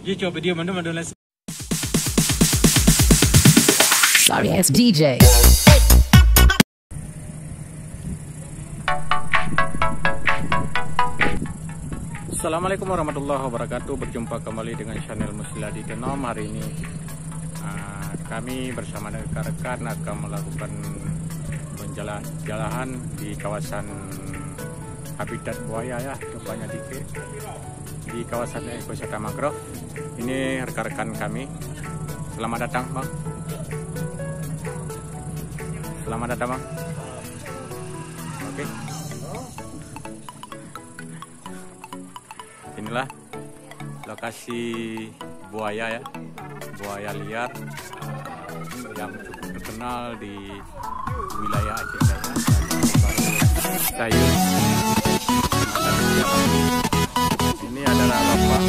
Dia coba dia mandu les. Sorry ass DJ. Assalamualaikum warahmatullahi wabarakatuh. Berjumpa kembali dengan channel Musladi Denom. Hari ini kami bersama rekan-rekan akan melakukan penjelajahan di kawasan habitat buaya ya, tepatnya di kawasan ekosistem mangrove. Ini rekan-rekan kami. Selamat datang, Bang. Selamat datang, Bang. Oke. Inilah lokasi buaya ya, buaya liar yang cukup terkenal di wilayah Aceh Jaya. Ini adalah Bapak